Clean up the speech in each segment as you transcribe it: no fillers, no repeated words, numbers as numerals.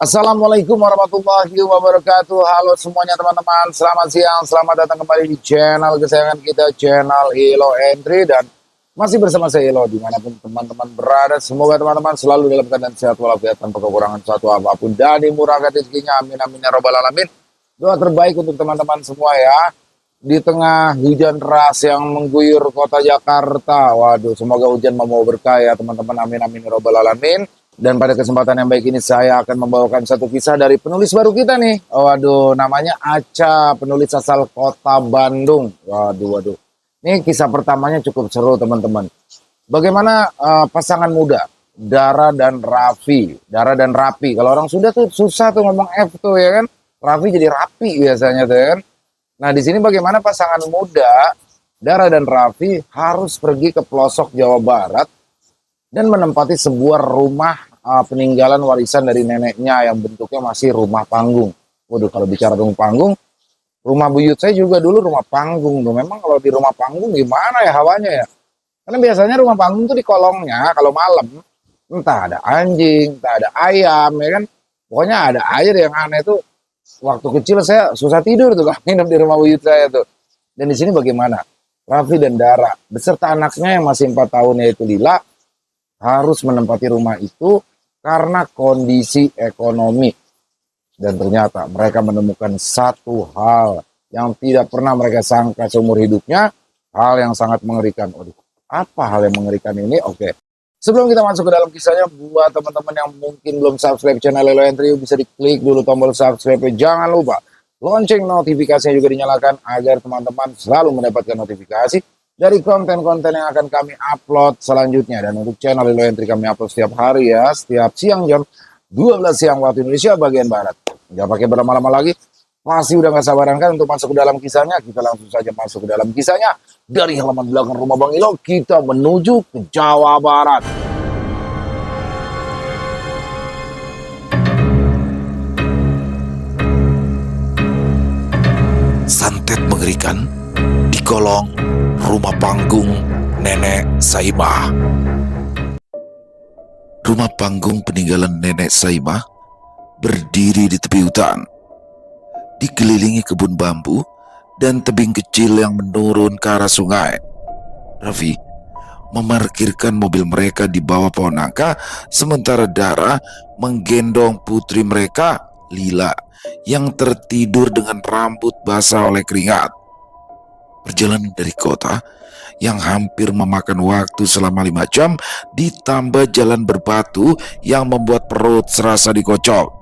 Assalamualaikum warahmatullahi wabarakatuh. Halo semuanya teman-teman, selamat siang, selamat datang kembali di channel kesayangan kita, channel Elo Entry. Dan masih bersama saya Elo, dimanapun teman-teman berada. Semoga teman-teman selalu dalam keadaan sehat walafiat tanpa kekurangan suatu apapun, dan dimurahkan rezekinya, amin amin ya robbal alamin. Doa terbaik untuk teman-teman semua ya, di tengah hujan deras yang mengguyur kota Jakarta. Waduh, semoga hujan membawa berkah ya teman-teman, amin amin ya robbal alamin. Dan pada kesempatan yang baik ini saya akan membawakan satu kisah dari penulis baru kita nih. Waduh, namanya Acha, penulis asal kota Bandung. Waduh. Ini kisah pertamanya cukup seru teman-teman. Bagaimana pasangan muda, Dara dan Raffi. Dara dan Rapi. Kalau orang Sunda tuh susah tuh ngomong F tuh ya kan. Raffi jadi Rapi biasanya tuh ya kan. Nah di sini bagaimana pasangan muda, Dara dan Raffi harus pergi ke pelosok Jawa Barat dan menempati sebuah rumah peninggalan warisan dari neneknya yang bentuknya masih rumah panggung. Waduh, kalau bicara rumah panggung, rumah buyut saya juga dulu rumah panggung tuh. Memang kalau di rumah panggung gimana ya hawanya ya? Karena biasanya rumah panggung tuh di kolongnya kalau malam entah ada anjing, entah ada ayam ya kan. Pokoknya ada air yang aneh tuh. Waktu kecil saya susah tidur tuh kalau nginep di rumah buyut saya tuh. Dan di sini bagaimana? Raffi dan Dara beserta anaknya yang masih 4 tahun yaitu Lila harus menempati rumah itu karena kondisi ekonomi. Dan ternyata mereka menemukan satu hal yang tidak pernah mereka sangka seumur hidupnya, hal yang sangat mengerikan. Waduh, apa hal yang mengerikan ini? Oke. Sebelum kita masuk ke dalam kisahnya, buat teman-teman yang mungkin belum subscribe channel Elo Entry, bisa diklik dulu tombol subscribe. Jangan lupa lonceng notifikasinya juga dinyalakan agar teman-teman selalu mendapatkan notifikasi dari konten-konten yang akan kami upload selanjutnya. Dan untuk channel Elo Entry kami upload setiap hari ya, setiap siang jam 12 siang waktu Indonesia bagian Barat. Nggak pakai berlama-lama lagi, pasti udah nggak sabaran kan untuk masuk ke dalam kisahnya. Kita langsung saja masuk ke dalam kisahnya. Dari halaman belakang rumah Bang Ilo, kita menuju ke Jawa Barat. Santet mengerikan di kolong rumah panggung Nenek Saimah. Rumah panggung peninggalan Nenek Saimah berdiri di tepi hutan, dikelilingi kebun bambu dan tebing kecil yang menurun ke arah sungai. Raffi memarkirkan mobil mereka di bawah pohon nangka, sementara Dara menggendong putri mereka, Lila, yang tertidur dengan rambut basah oleh keringat. Perjalanan dari kota yang hampir memakan waktu selama 5 jam ditambah jalan berbatu yang membuat perut serasa dikocok.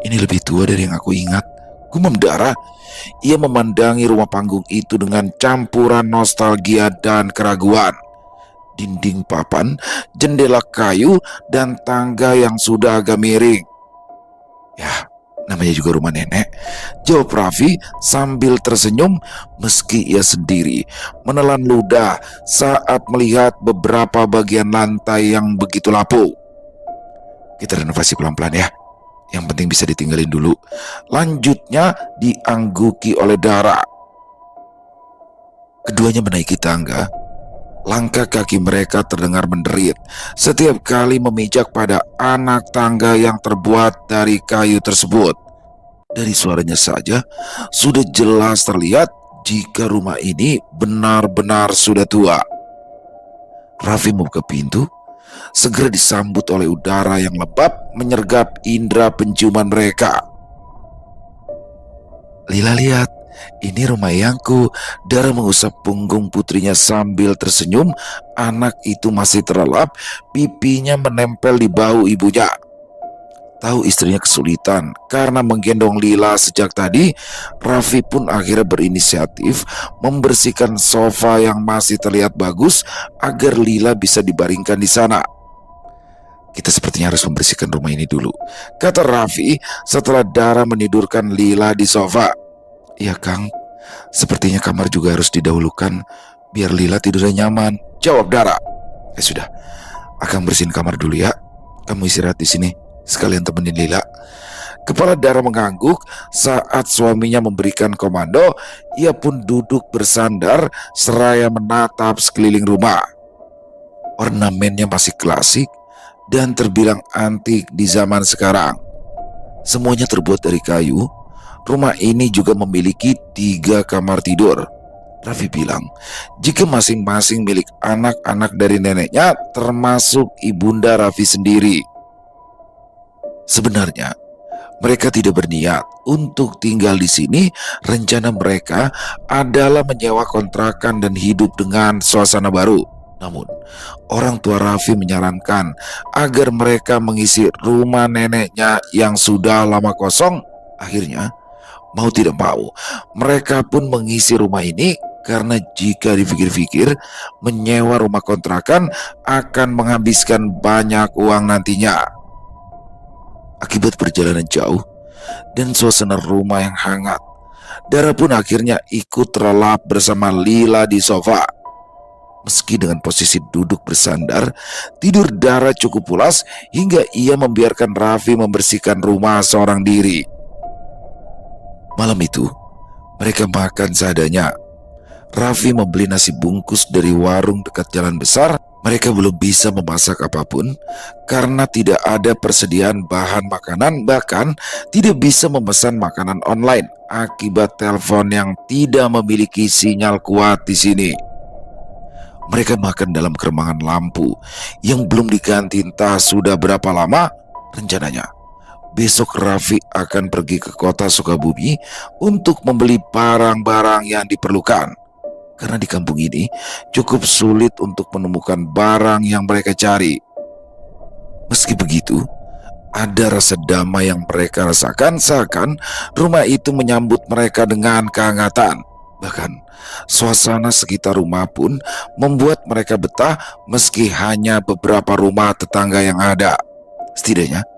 Ini lebih tua dari yang aku ingat, gumam Dara. Ia memandangi rumah panggung itu dengan campuran nostalgia dan keraguan. Dinding papan, jendela kayu, dan tangga yang sudah agak miring. Ya, namanya juga rumah nenek, jawab Raffi sambil tersenyum meski ia sendiri menelan ludah saat melihat beberapa bagian lantai yang begitu lapuk. Kita renovasi pelan-pelan ya. Yang penting bisa ditinggalin dulu. Lanjutnya diangguki oleh Dara. Keduanya menaiki tangga. Langkah kaki mereka terdengar menderit setiap kali memijak pada anak tangga yang terbuat dari kayu tersebut. Dari suaranya saja sudah jelas terlihat jika rumah ini benar-benar sudah tua. Raffi membuka pintu, segera disambut oleh udara yang lembab menyergap indera penciuman mereka. Lila, lihat, ini rumah eyangku. Dara mengusap punggung putrinya sambil tersenyum. Anak itu masih terlelap, pipinya menempel di bahu ibunya. Tahu istrinya kesulitan karena menggendong Lila sejak tadi, Raffi pun akhirnya berinisiatif membersihkan sofa yang masih terlihat bagus agar Lila bisa dibaringkan di sana. Kita sepertinya harus membersihkan rumah ini dulu, kata Raffi setelah Dara menidurkan Lila di sofa. Iya Kang, sepertinya kamar juga harus didahulukan biar Lila tidurnya nyaman, jawab Dara. Ya sudah, Akang bersihin kamar dulu ya. Kamu istirahat di sini, sekalian temenin Lila. Kepala Dara mengangguk saat suaminya memberikan komando. Ia pun duduk bersandar seraya menatap sekeliling rumah. Ornamennya masih klasik dan terbilang antik di zaman sekarang. Semuanya terbuat dari kayu. Rumah ini juga memiliki 3 kamar tidur. Raffi bilang, jika masing-masing milik anak-anak dari neneknya, termasuk ibunda Raffi sendiri. Sebenarnya, mereka tidak berniat untuk tinggal di sini. Rencana mereka adalah menyewa kontrakan dan hidup dengan suasana baru. Namun, orang tua Raffi menyarankan agar mereka mengisi rumah neneknya yang sudah lama kosong. Akhirnya, mau tidak mau, mereka pun mengisi rumah ini karena jika dipikir-pikir, menyewa rumah kontrakan akan menghabiskan banyak uang nantinya. Akibat perjalanan jauh dan suasana rumah yang hangat, Dara pun akhirnya ikut terlelap bersama Lila di sofa. Meski dengan posisi duduk bersandar, tidur Dara cukup pulas hingga ia membiarkan Raffi membersihkan rumah seorang diri. Malam itu, mereka makan seadanya. Raffi membeli nasi bungkus dari warung dekat jalan besar. Mereka belum bisa memasak apapun karena tidak ada persediaan bahan makanan, bahkan tidak bisa memesan makanan online akibat telepon yang tidak memiliki sinyal kuat di sini. Mereka makan dalam keremangan lampu yang belum diganti entah sudah berapa lama. Rencananya, besok Raffi akan pergi ke kota Sukabumi untuk membeli barang-barang yang diperlukan. Karena di kampung ini cukup sulit untuk menemukan barang yang mereka cari. Meski begitu, ada rasa damai yang mereka rasakan, seakan rumah itu menyambut mereka dengan kehangatan. Bahkan, suasana sekitar rumah pun membuat mereka betah meski hanya beberapa rumah tetangga yang ada. Setidaknya,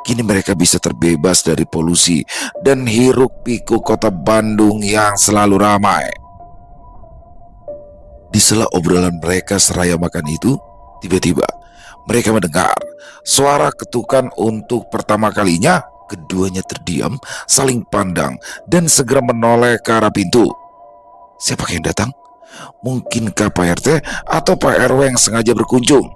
kini mereka bisa terbebas dari polusi dan hiruk-pikuk kota Bandung yang selalu ramai. Di sela obrolan mereka seraya makan itu, tiba-tiba mereka mendengar suara ketukan untuk pertama kalinya. Keduanya terdiam, saling pandang, dan segera menoleh ke arah pintu. Siapa yang datang? Mungkinkah Pak RT atau Pak RW yang sengaja berkunjung?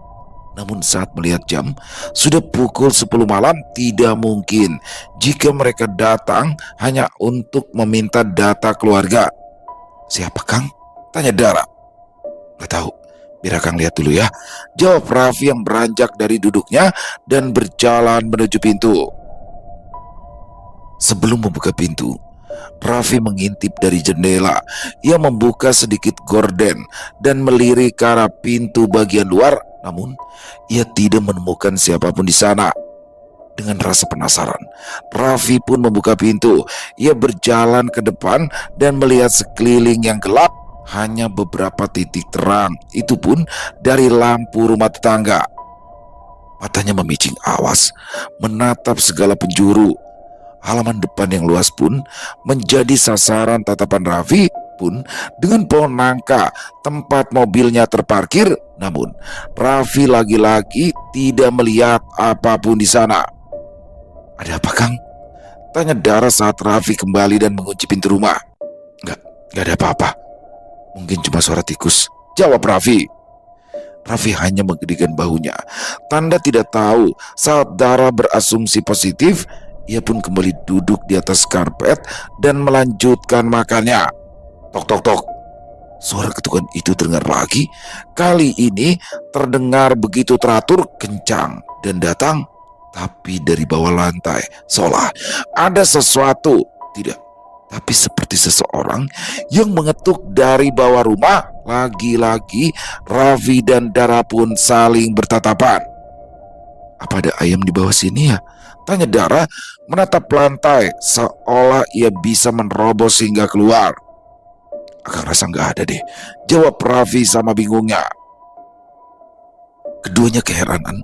Namun saat melihat jam, sudah pukul 10 malam. Tidak mungkin jika mereka datang hanya untuk meminta data keluarga. Siapa Kang? Tanya Dara. Gak tahu, biar Kang lihat dulu ya, jawab Raffi yang beranjak dari duduknya dan berjalan menuju pintu. Sebelum membuka pintu, Raffi mengintip dari jendela. Ia membuka sedikit gorden dan melirik ke arah pintu bagian luar. Namun, ia tidak menemukan siapapun di sana. Dengan rasa penasaran, Raffi pun membuka pintu. Ia berjalan ke depan dan melihat sekeliling yang gelap. Hanya beberapa titik terang, itu pun dari lampu rumah tetangga. Matanya memicing awas, menatap segala penjuru. Halaman depan yang luas pun menjadi sasaran tatapan Raffi. Pun dengan pohon nangka tempat mobilnya terparkir. Namun Raffi lagi-lagi tidak melihat apapun di sana. Ada apa Kang? Tanya Dara saat Raffi kembali dan mengunci pintu rumah. Enggak ada apa-apa. Mungkin cuma suara tikus, jawab Raffi. Raffi hanya menggedikan bahunya, tanda tidak tahu. Saat Dara berasumsi positif, ia pun kembali duduk di atas karpet dan melanjutkan makannya. Tok tok tok. Suara ketukan itu terdengar lagi. Kali ini terdengar begitu teratur, kencang, dan datang tapi dari bawah lantai. Seolah ada sesuatu, tidak, tapi seperti seseorang yang mengetuk dari bawah rumah. Lagi-lagi Raffi dan Dara pun saling bertatapan. Apa ada ayam di bawah sini ya? Tanya Dara menatap lantai seolah ia bisa menerobos hingga keluar. Akang rasa nggak ada deh, jawab Raffi sama bingungnya. Keduanya keheranan,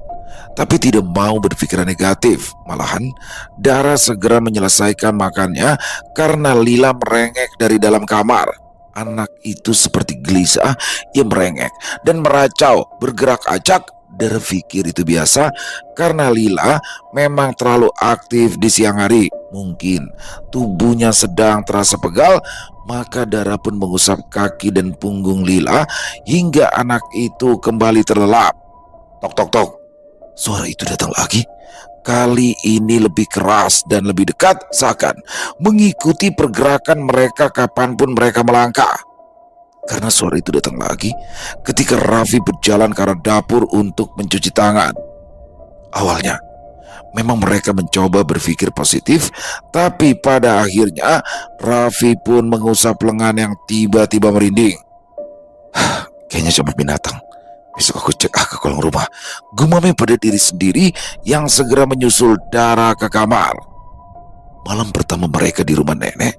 tapi tidak mau berpikiran negatif. Malahan, Dara segera menyelesaikan makannya karena Lila merengek dari dalam kamar. Anak itu seperti gelisah, ia merengek dan meracau, bergerak acak. Dara pikir itu biasa karena Lila memang terlalu aktif di siang hari. Mungkin tubuhnya sedang terasa pegal, maka Dara pun mengusap kaki dan punggung Lila hingga anak itu kembali terlelap. Tok tok tok. Suara itu datang lagi. Kali ini lebih keras dan lebih dekat, seakan mengikuti pergerakan mereka kapanpun mereka melangkah. Karena suara itu datang lagi ketika Raffi berjalan ke arah dapur untuk mencuci tangan. Awalnya, memang mereka mencoba berpikir positif, tapi pada akhirnya Raffi pun mengusap lengan yang tiba-tiba merinding. Kayaknya cuma binatang. Besok aku cek ke kolong rumah. Gumamnya pada diri sendiri yang segera menyusul Dara ke kamar. Malam pertama mereka di rumah nenek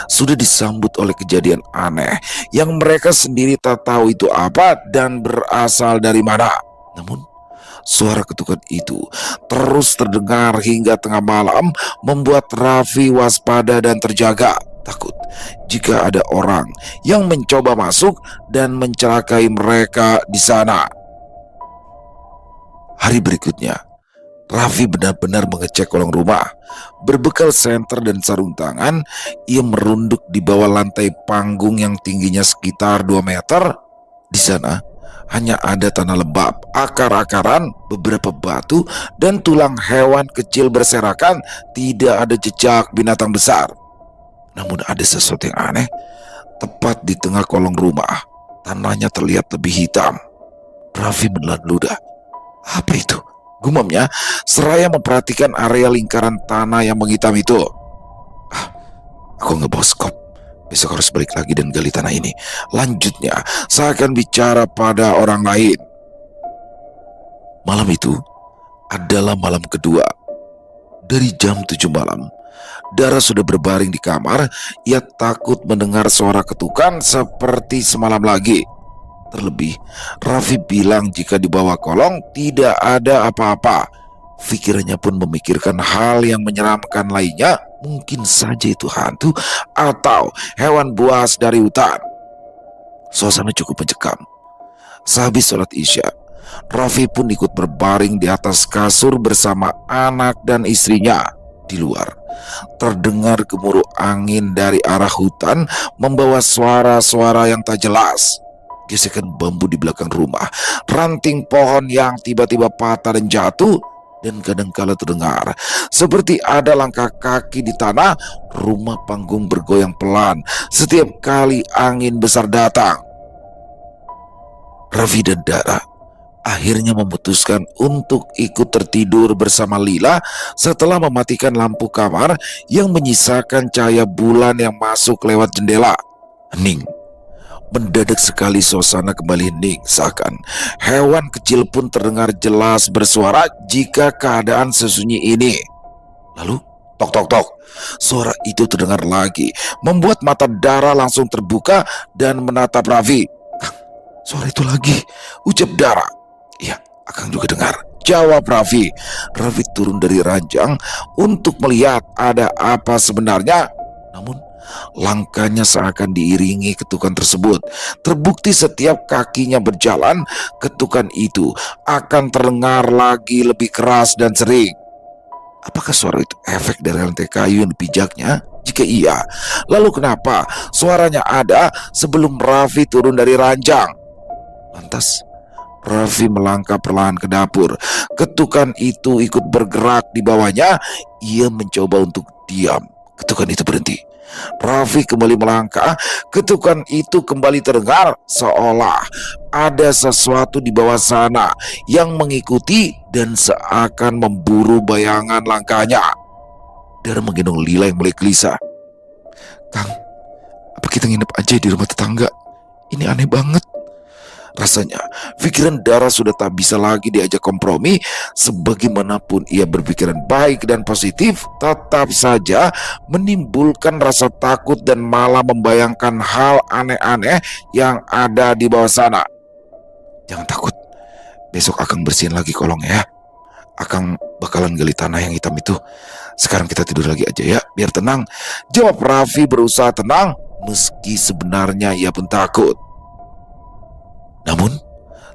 sudah disambut oleh kejadian aneh yang mereka sendiri tak tahu itu apa dan berasal dari mana. Namun suara ketukan itu terus terdengar hingga tengah malam, membuat Raffi waspada dan terjaga, takut jika ada orang yang mencoba masuk dan mencelakai mereka di sana. Hari berikutnya, Raffi benar-benar mengecek kolong rumah. Berbekal senter dan sarung tangan, ia merunduk di bawah lantai panggung yang tingginya sekitar 2 meter. Di sana hanya ada tanah lembab, akar-akaran, beberapa batu, dan tulang hewan kecil berserakan. Tidak ada jejak binatang besar. Namun ada sesuatu yang aneh. Tepat di tengah kolong rumah, tanahnya terlihat lebih hitam. Raffi menelan ludah. Apa itu? Gumamnya seraya memperhatikan area lingkaran tanah yang menghitam itu. Aku nggak bawa skop. Besok harus balik lagi dan gali tanah ini. Lanjutnya, saya akan bicara pada orang lain. Malam itu adalah malam kedua. Dari jam 7 malam, Dara sudah berbaring di kamar. Ia takut mendengar suara ketukan seperti semalam lagi. Terlebih, Raffi bilang jika di bawah kolong tidak ada apa-apa. Pikirannya pun memikirkan hal yang menyeramkan lainnya. Mungkin saja itu hantu atau hewan buas dari hutan. Suasana cukup mencekam. Sehabis sholat Isya, Raffi pun ikut berbaring di atas kasur bersama anak dan istrinya. Di luar, terdengar gemuruh angin dari arah hutan membawa suara-suara yang tak jelas. Gesekan bambu di belakang rumah, ranting pohon yang tiba-tiba patah dan jatuh, dan kadangkala terdengar seperti ada langkah kaki di tanah. Rumah panggung bergoyang pelan setiap kali angin besar datang. Raffi dan Dara akhirnya memutuskan untuk ikut tertidur bersama Lila setelah mematikan lampu kamar yang menyisakan cahaya bulan yang masuk lewat jendela. Hening. Mendadak sekali suasana kembali hening, seakan hewan kecil pun terdengar jelas bersuara jika keadaan sesunyi ini. Lalu, tok tok tok, suara itu terdengar lagi, membuat mata Dara langsung terbuka dan menatap Raffi. Suara itu lagi, ucap Dara. Iya, Akang juga dengar, jawab Raffi. Raffi turun dari ranjang untuk melihat ada apa sebenarnya. Namun langkahnya seakan diiringi ketukan tersebut. Terbukti setiap kakinya berjalan, ketukan itu akan terdengar lagi lebih keras dan sering. Apakah suara itu efek dari lantai kayu yang dipijaknya? Jika iya, lalu kenapa suaranya ada sebelum Raffi turun dari ranjang? Lantas Raffi melangkah perlahan ke dapur. Ketukan itu ikut bergerak di bawahnya. Ia mencoba untuk diam. Ketukan itu berhenti. Raffi kembali melangkah. Ketukan itu kembali terdengar, seolah ada sesuatu di bawah sana yang mengikuti dan seakan memburu bayangan langkahnya. Dara menggendong Lila yang mulai gelisah. Kang, apa kita nginep aja di rumah tetangga? Ini aneh banget. Rasanya pikiran Dara sudah tak bisa lagi diajak kompromi. Sebagaimanapun ia berpikiran baik dan positif, tetap saja menimbulkan rasa takut dan malah membayangkan hal aneh-aneh yang ada di bawah sana. Jangan takut, besok Akang bersihin lagi kolongnya ya. Akang bakalan gali tanah yang hitam itu. Sekarang kita tidur lagi aja ya, biar tenang, jawab Raffi berusaha tenang, meski sebenarnya ia pun takut. Namun,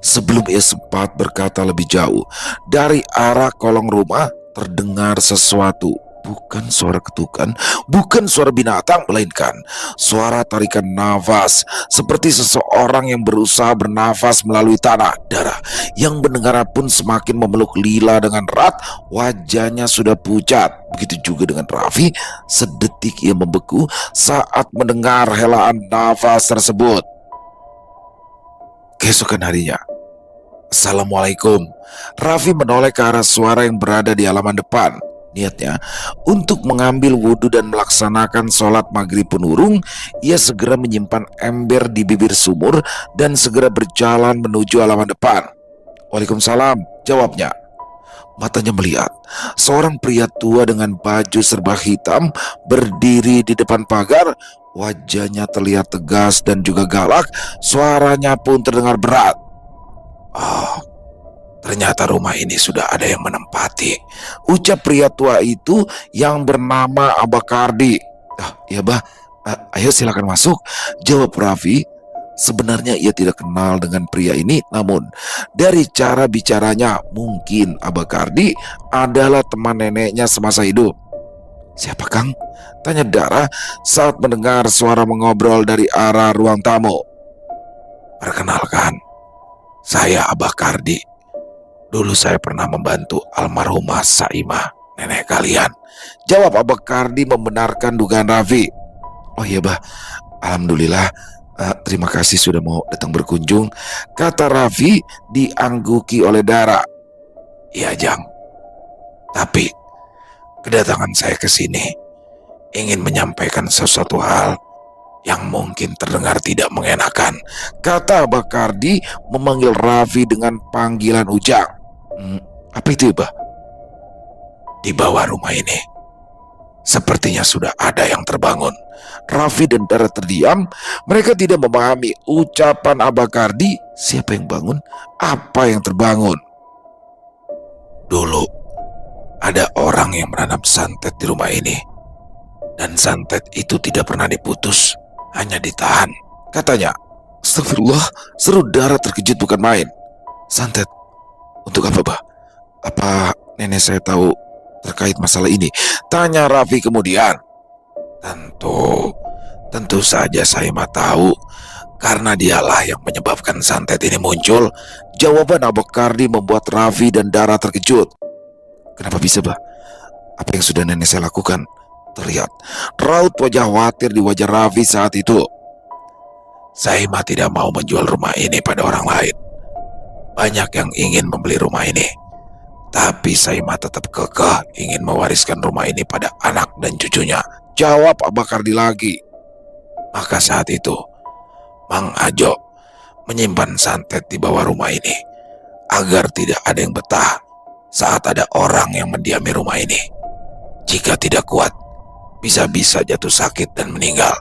sebelum ia sempat berkata lebih jauh, dari arah kolong rumah terdengar sesuatu Bukan suara ketukan, bukan suara binatang, melainkan suara tarikan nafas, seperti seseorang yang berusaha bernafas melalui tanah. Darah yang mendengar pun semakin memeluk Lila dengan erat. Wajahnya sudah pucat. Begitu juga dengan Raffi. Sedetik ia membeku saat mendengar helaan nafas tersebut. Keesokan harinya, Assalamualaikum. Raffi menoleh ke arah suara yang berada di halaman depan. Niatnya untuk mengambil wudhu dan melaksanakan sholat maghrib pun urung. Ia segera menyimpan ember di bibir sumur dan segera berjalan menuju halaman depan. Waalaikumsalam, jawabnya. Matanya melihat seorang pria tua dengan baju serba hitam berdiri di depan pagar. Wajahnya terlihat tegas dan juga galak. Suaranya pun terdengar berat. Oh, ternyata rumah ini sudah ada yang menempati, ucap pria tua itu yang bernama Abakardi. Iya bah, ayo silakan masuk, jawab Raffi. Sebenarnya ia tidak kenal dengan pria ini, namun dari cara bicaranya mungkin Abakardi adalah teman neneknya semasa hidup. Siapa Kang? Tanya Dara saat mendengar suara mengobrol dari arah ruang tamu. Perkenalkan, saya Abakardi. Dulu saya pernah membantu almarhumah Saimah, nenek kalian, jawab Abakardi membenarkan dugaan Raffi. Oh iya bah, alhamdulillah, terima kasih sudah mau datang berkunjung, kata Raffi diangguki oleh Dara. Iya Jang, tapi kedatangan saya ke sini ingin menyampaikan sesuatu hal yang mungkin terdengar tidak mengenakan, kata Abakardi memanggil Raffi dengan panggilan ujang. Apa itu bah? Di bawah rumah ini sepertinya sudah ada yang terbangun. Raffi dan Dara terdiam. Mereka tidak memahami ucapan Abakardi. Siapa yang bangun? Apa yang terbangun? Dulu ada orang yang menanam santet di rumah ini, dan santet itu tidak pernah diputus, hanya ditahan, katanya. Astagfirullah, seru Dara terkejut bukan main. Santet? Untuk apa bah? Apa nenek saya tahu terkait masalah ini? Tanya Raffi kemudian. Tentu saja saya mah tahu, karena dialah yang menyebabkan santet ini muncul. Jawaban Abakardi membuat Raffi dan Dara terkejut. Kenapa bisa bah? Apa yang sudah nenek saya lakukan? Terlihat raut wajah khawatir di wajah Raffi saat itu. Saya mah tidak mau menjual rumah ini pada orang lain. Banyak yang ingin membeli rumah ini, tapi Saimah tetap kekeh ingin mewariskan rumah ini pada anak dan cucunya, jawab Abakardi lagi. Maka saat itu Mang Ajo menyimpan santet di bawah rumah ini agar tidak ada yang betah saat ada orang yang mendiami rumah ini. Jika tidak kuat, bisa-bisa jatuh sakit dan meninggal.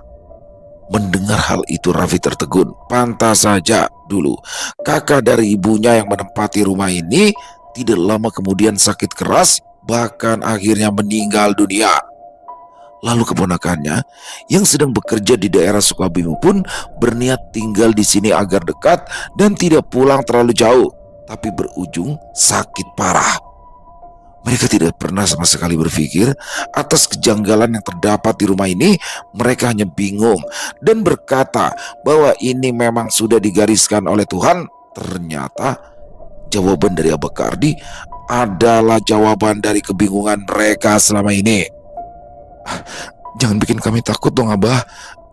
Mendengar hal itu Raffi tertegun. Pantas saja dulu kakak dari ibunya yang menempati rumah ini tidak lama kemudian sakit keras, bahkan akhirnya meninggal dunia. Lalu keponakannya yang sedang bekerja di daerah Sukabumi pun berniat tinggal di sini agar dekat dan tidak pulang terlalu jauh, tapi berujung sakit parah. Mereka tidak pernah sama sekali berpikir atas kejanggalan yang terdapat di rumah ini. Mereka hanya bingung dan berkata bahwa ini memang sudah digariskan oleh Tuhan. Ternyata jawaban dari Abakardi adalah jawaban dari kebingungan mereka selama ini. Jangan bikin kami takut dong Abah.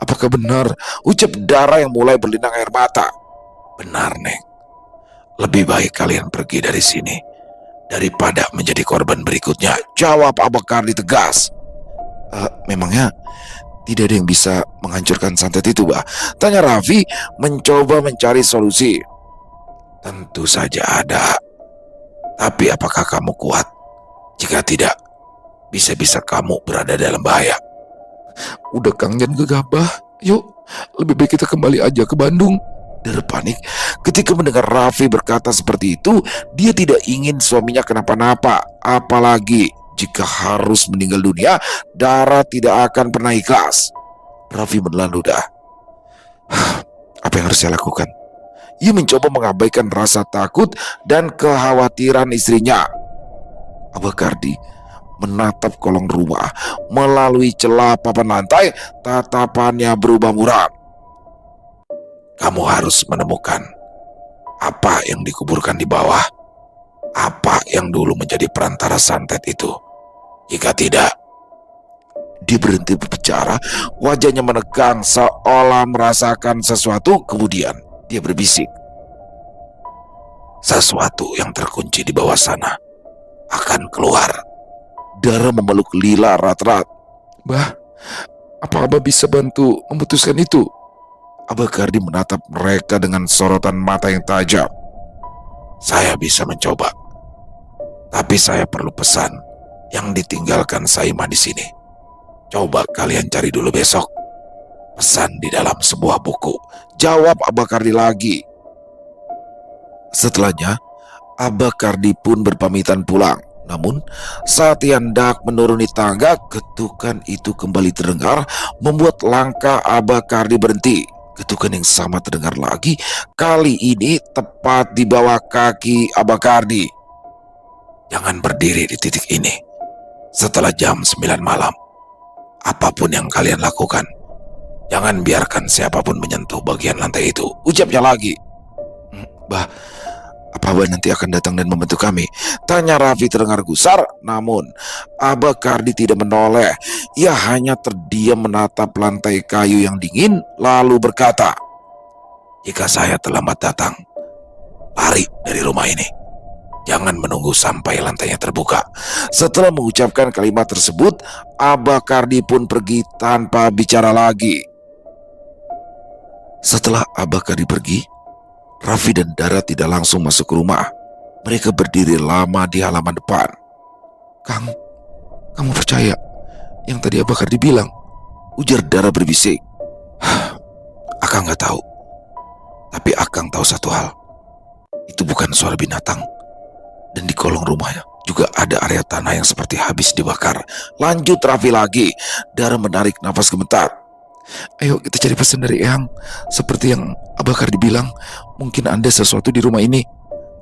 Apakah benar? Ucap Dara yang mulai berlinang air mata. Benar Neng. Lebih baik kalian pergi dari sini daripada menjadi korban berikutnya, jawab Abakardi tegas. Memangnya tidak ada yang bisa menghancurkan santet itu bah? Tanya Raffi mencoba mencari solusi. Tentu saja ada. Tapi apakah kamu kuat? Jika tidak, bisa-bisa kamu berada dalam bahaya. Udah Kang, jangan gegabah. Yuk, lebih baik kita kembali aja ke Bandung. Dara panik ketika mendengar Raffi berkata seperti itu. Dia tidak ingin suaminya kenapa-napa, apalagi jika harus meninggal dunia. Dara tidak akan pernah ikhlas. Raffi menelan ludah. Apa yang harus saya lakukan? Ia mencoba mengabaikan rasa takut dan kekhawatiran istrinya. Abakardi menatap kolong rumah. Melalui celah papan lantai, tatapannya berubah muram. Kamu harus menemukan apa yang dikuburkan di bawah. Apa yang dulu menjadi perantara santet itu? Jika tidak, dia berhenti berbicara, wajahnya menegang seolah merasakan sesuatu. Kemudian dia berbisik, sesuatu yang terkunci di bawah sana akan keluar. Dara memeluk Lila erat-erat. Bah, apa Abah bisa bantu memutuskan itu? Abah Kardi menatap mereka dengan sorotan mata yang tajam. Saya bisa mencoba, tapi saya perlu pesan yang ditinggalkan Saimah di sini. Coba kalian cari dulu besok. Pesan di dalam sebuah buku, jawab Abah Kardi lagi. Setelahnya, Abah Kardi pun berpamitan pulang. Namun, saat ia hendak menuruni tangga, ketukan itu kembali terdengar, membuat langkah Abah Kardi berhenti. Ketukan yang sama terdengar lagi, kali ini tepat di bawah kaki Abah Kardi. Jangan berdiri di titik ini setelah jam 9 malam. Apapun yang kalian lakukan, jangan biarkan siapapun menyentuh bagian lantai itu, ucapnya lagi. Bah, apa Abah nanti akan datang dan membantu kami? Tanya Raffi terdengar gusar. Namun Abah Kardi tidak menoleh. Ia hanya terdiam menatap lantai kayu yang dingin, lalu berkata, jika saya terlambat datang, lari dari rumah ini. Jangan menunggu sampai lantainya terbuka. Setelah mengucapkan kalimat tersebut, Abah Kardi pun pergi tanpa bicara lagi. Setelah Abah Kardi pergi, Raffi dan Dara tidak langsung masuk ke rumah. Mereka berdiri lama di halaman depan. Kang, kamu percaya yang tadi Abah Kardi bilang? Ujar Dara berbisik. Akang gak tahu, tapi Akang tahu satu hal. Itu bukan suara binatang. Dan di kolong rumahnya juga ada area tanah yang seperti habis dibakar. Lanjut Raffi lagi. Dara menarik nafas gemetar. Ayo kita cari pesan dari Eyang. Seperti yang Abah Kardi bilang, mungkin ada sesuatu di rumah ini.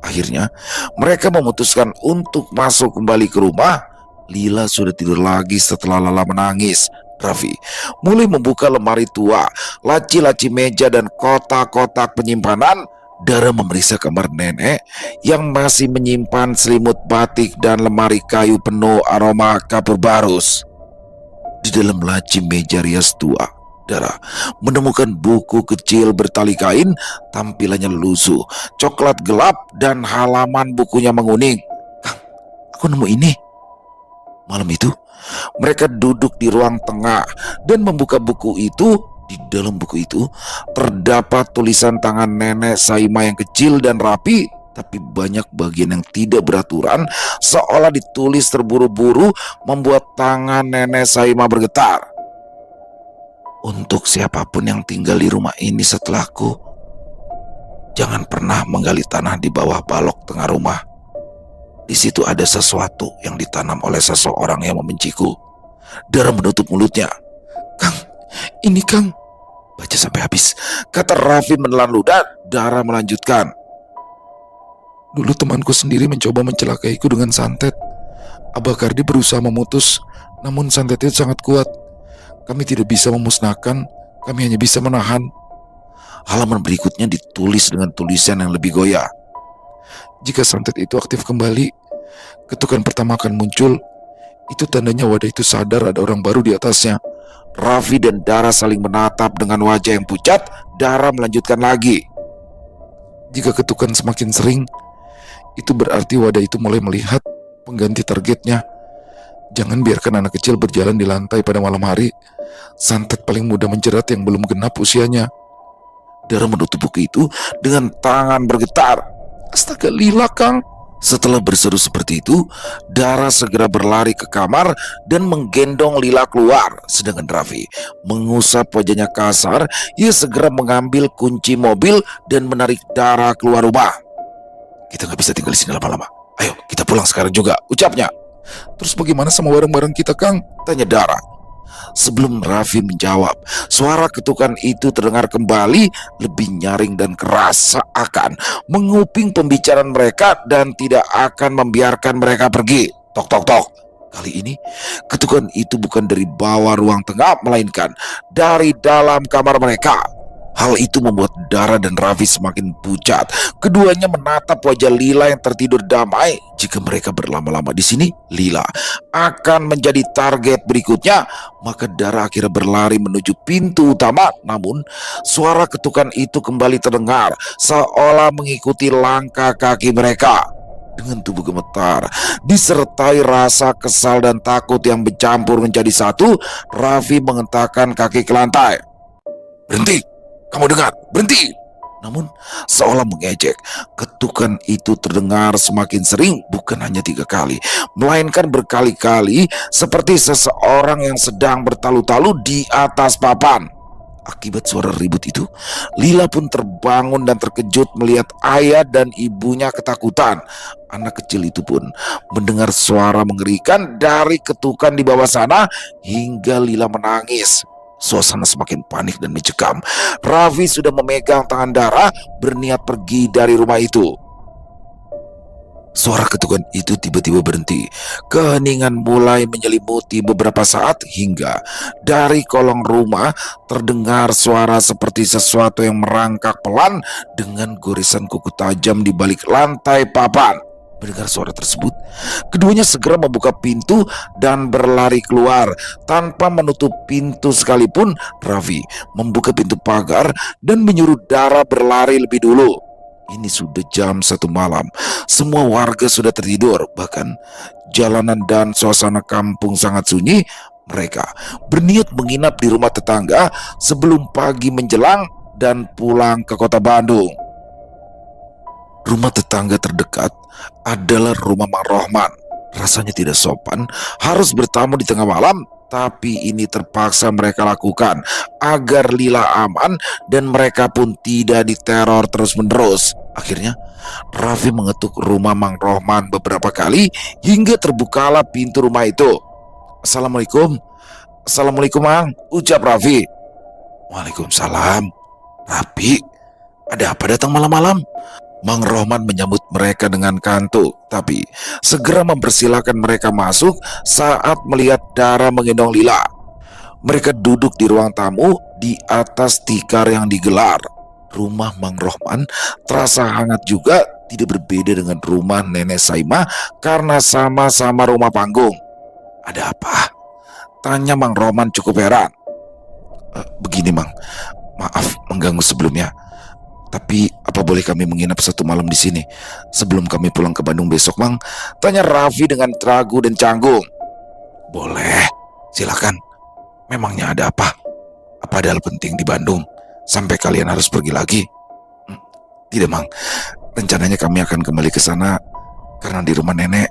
Akhirnya mereka memutuskan untuk masuk kembali ke rumah. Lila sudah tidur lagi setelah Lala menangis. Raffi mulai membuka lemari tua, laci-laci meja dan kotak-kotak penyimpanan. Dara memeriksa kamar nenek yang masih menyimpan selimut batik dan lemari kayu penuh aroma kapur barus. Di dalam laci meja rias tua, Dara menemukan buku kecil bertali kain, tampilannya lusuh, coklat gelap dan halaman bukunya menguning. Kang, aku nemu ini. Malam itu, mereka duduk di ruang tengah dan membuka buku itu. Di dalam buku itu terdapat tulisan tangan nenek Saimah yang kecil dan rapi, tapi banyak bagian yang tidak beraturan, seolah ditulis terburu-buru, membuat tangan nenek Saimah bergetar. Untuk siapapun yang tinggal di rumah ini setelahku, jangan pernah menggali tanah di bawah balok tengah rumah. Di situ ada sesuatu yang ditanam oleh seseorang yang membenciku. Dara menutup mulutnya. Kang, ini Kang. Baca sampai habis, kata Raffi menelan ludah. Dara melanjutkan. Dulu temanku sendiri mencoba mencelakaiku dengan santet. Abah Kardi berusaha memutus, namun santetnya sangat kuat. Kami tidak bisa memusnahkan, kami hanya bisa menahan. Halaman berikutnya ditulis dengan tulisan yang lebih goyah. Jika santet itu aktif kembali, ketukan pertama akan muncul. Itu tandanya wadah itu sadar ada orang baru di atasnya. Raffi dan Dara saling menatap dengan wajah yang pucat. Dara melanjutkan lagi. Jika ketukan semakin sering, itu berarti wadah itu mulai melihat pengganti targetnya. Jangan biarkan anak kecil berjalan di lantai pada malam hari. Santet paling mudah menjerat yang belum genap usianya. Dara menutup buku itu dengan tangan bergetar. Astaga, Lila, Kang. Setelah berseru seperti itu, Dara segera berlari ke kamar dan menggendong Lila keluar. Sedangkan Raffi mengusap wajahnya kasar. Ia segera mengambil kunci mobil dan menarik Dara keluar rumah. Kita gak bisa tinggal di sini lama-lama. Ayo kita pulang sekarang juga, ucapnya. Terus bagaimana sama barang-barang kita, Kang? Tanya Dara. Sebelum Raffi menjawab, suara ketukan itu terdengar kembali, lebih nyaring dan keras, seakan menguping pembicaraan mereka dan tidak akan membiarkan mereka pergi. Tok tok tok. Kali ini, ketukan itu bukan dari bawah ruang tengah, melainkan dari dalam kamar mereka. Hal itu membuat Dara dan Raffi semakin pucat. Keduanya menatap wajah Lila yang tertidur damai. Jika mereka berlama-lama di sini, Lila akan menjadi target berikutnya. Maka Dara akhirnya berlari menuju pintu utama. Namun, suara ketukan itu kembali terdengar, seolah mengikuti langkah kaki mereka. Dengan tubuh gemetar, disertai rasa kesal dan takut yang bercampur menjadi satu, Raffi mengentakkan kaki ke lantai. "Berhenti! Kamu dengar? Berhenti!" Namun, seolah mengejek, ketukan itu terdengar semakin sering, bukan hanya 3 kali, melainkan berkali-kali, seperti seseorang yang sedang bertalu-talu di atas papan. Akibat suara ribut itu, Lila pun terbangun dan terkejut melihat ayah dan ibunya ketakutan. Anak kecil itu pun mendengar suara mengerikan dari ketukan di bawah sana hingga Lila menangis. Suasana semakin panik dan mencekam. Raffi sudah memegang tangan Dara, berniat pergi dari rumah itu. Suara ketukan itu tiba-tiba berhenti. Keheningan mulai menyelimuti beberapa saat hingga dari kolong rumah terdengar suara seperti sesuatu yang merangkak pelan dengan goresan kuku tajam di balik lantai papan. Mendengar suara tersebut, keduanya segera membuka pintu dan berlari keluar. Tanpa menutup pintu sekalipun, Raffi membuka pintu pagar dan menyuruh Dara berlari lebih dulu. Ini sudah jam 1 malam. Semua warga sudah tertidur. Bahkan jalanan dan suasana kampung sangat sunyi. Mereka berniat menginap di rumah tetangga sebelum pagi menjelang dan pulang ke kota Bandung. Rumah tetangga terdekat adalah rumah Mang Rohman. Rasanya tidak sopan harus bertamu di tengah malam, tapi ini terpaksa mereka lakukan agar Lila aman dan mereka pun tidak diteror terus-menerus. Akhirnya, Raffi mengetuk rumah Mang Rohman beberapa kali hingga terbukalah pintu rumah itu. "Assalamualaikum." "Assalamualaikum, Mang," ucap Raffi. "Waalaikumsalam." "Raffi, ada apa datang malam-malam?" Mang Rohman menyambut mereka dengan kantuk, tapi segera mempersilahkan mereka masuk saat melihat Dara menggendong Lila. Mereka duduk di ruang tamu di atas tikar yang digelar. Rumah Mang Rohman terasa hangat juga, tidak berbeda dengan rumah Nenek Saima karena sama-sama rumah panggung. "Ada apa?" tanya Mang Rohman cukup heran. Begini, Mang, maaf mengganggu sebelumnya. Tapi apa boleh kami menginap 1 malam di sini sebelum kami pulang ke Bandung besok, Mang?" tanya Raffi dengan ragu dan canggung. "Boleh, silakan. Memangnya ada apa? Apa ada hal penting di Bandung sampai kalian harus pergi lagi?" "Tidak, Mang. Rencananya kami akan kembali ke sana karena di rumah nenek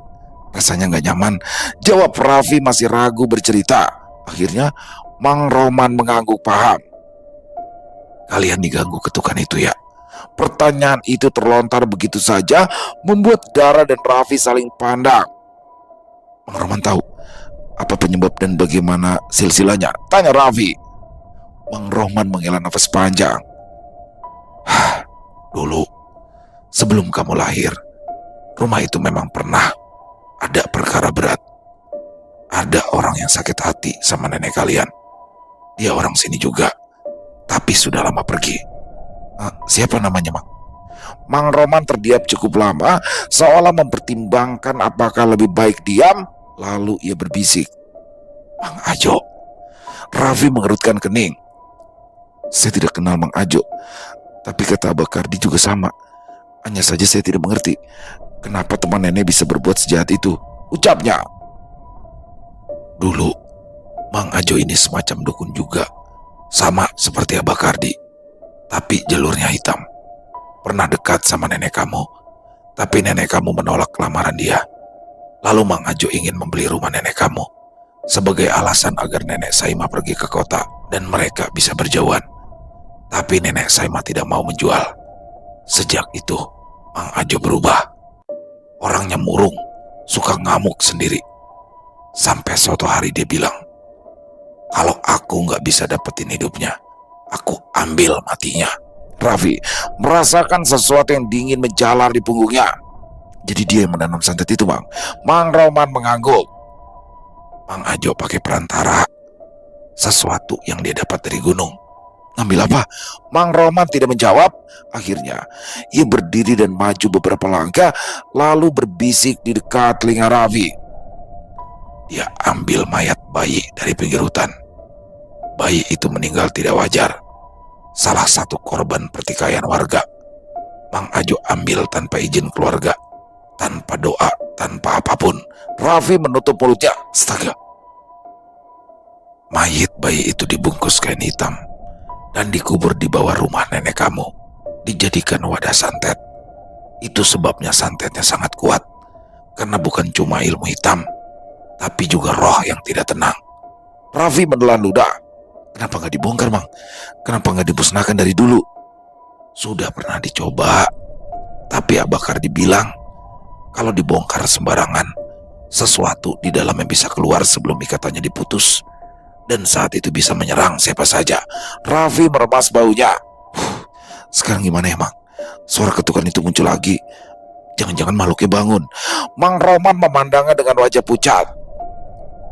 rasanya nggak nyaman," jawab Raffi masih ragu bercerita. Akhirnya Mang Rohman mengangguk paham. "Kalian diganggu ketukan itu ya?" Pertanyaan itu terlontar begitu saja, membuat Dara dan Raffi saling pandang. "Mang Rohman tahu apa penyebab dan bagaimana silsilahnya?" tanya Raffi. Mang Rohman menghela nafas panjang. "Dulu, sebelum kamu lahir, rumah itu memang pernah ada perkara berat. Ada orang yang sakit hati sama nenek kalian. Dia orang sini juga, tapi sudah lama pergi." "Siapa namanya, Mang?" Mang Rohman terdiam cukup lama, seolah mempertimbangkan apakah lebih baik diam. Lalu ia berbisik, "Mang Ajo." Raffi mengerutkan kening. "Saya tidak kenal Mang Ajo, tapi kata Abah Kardi juga sama. Hanya saja saya tidak mengerti kenapa teman nenek bisa berbuat sejahat itu," ucapnya. "Dulu, Mang Ajo ini semacam dukun juga, sama seperti Abah Kardi, tapi jalurnya hitam. Pernah dekat sama nenek kamu, tapi nenek kamu menolak lamaran dia. Lalu Mang Ajo ingin membeli rumah nenek kamu sebagai alasan agar nenek Saima pergi ke kota dan mereka bisa berjauhan. Tapi nenek Saima tidak mau menjual. Sejak itu, Mang Ajo berubah. Orangnya murung, suka ngamuk sendiri. Sampai suatu hari dia bilang, kalau aku nggak bisa dapetin hidupnya, aku ambil matinya." Raffi merasakan sesuatu yang dingin menjalar di punggungnya. "Jadi dia yang menanam santet itu, Bang?" Mang Rohman mengangguk. Mang Ajo pakai perantara, sesuatu yang dia dapat dari gunung. Ngambil apa? Mang Roman tidak menjawab. Akhirnya ia berdiri dan maju beberapa langkah, lalu berbisik di dekat telinga Raffi. Dia ambil mayat bayi dari pinggir hutan. Bayi itu meninggal tidak wajar. Salah satu korban pertikaian warga. Mang Ajo ambil tanpa izin keluarga, tanpa doa, tanpa apapun. Raffi menutup mulutnya. Astaga. Mayit bayi itu dibungkus kain hitam dan dikubur di bawah rumah nenek kamu. Dijadikan wadah santet. Itu sebabnya santetnya sangat kuat. Karena bukan cuma ilmu hitam, tapi juga roh yang tidak tenang. Raffi menelan ludah. Kenapa nggak dibongkar, Mang? Kenapa nggak dimusnahkan dari dulu? Sudah pernah dicoba, tapi Abakar dibilang kalau dibongkar sembarangan, sesuatu di dalamnya bisa keluar sebelum ikatannya diputus, dan saat itu bisa menyerang siapa saja. Raffi meremas baunya. Sekarang gimana ya, Mang? Suara ketukan itu muncul lagi. Jangan-jangan makhluknya bangun. Mang Roman memandangnya dengan wajah pucat.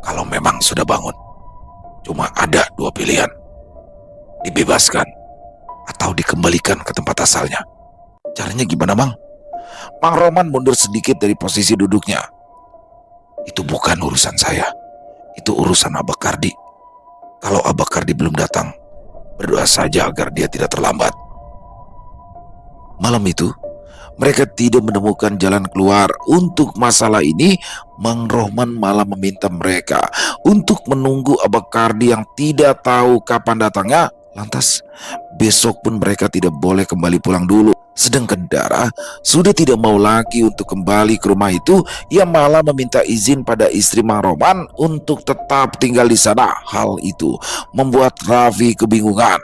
Kalau memang sudah bangun, cuma ada dua pilihan. Dibebaskan atau dikembalikan ke tempat asalnya. Caranya gimana, Mang? Mang Roman mundur sedikit dari posisi duduknya. Itu bukan urusan saya. Itu urusan Abakardi. Kalau Abakardi belum datang, berdoa saja agar dia tidak terlambat. Malam itu, mereka tidak menemukan jalan keluar. Untuk masalah ini, Mang Roman malah meminta mereka untuk menunggu Abakardi yang tidak tahu kapan datangnya. Lantas, besok pun mereka tidak boleh kembali pulang dulu. Sedangkan Dara sudah tidak mau lagi untuk kembali ke rumah itu. Ia malah meminta izin pada istri Mang Roman untuk tetap tinggal di sana. Hal itu membuat Raffi kebingungan.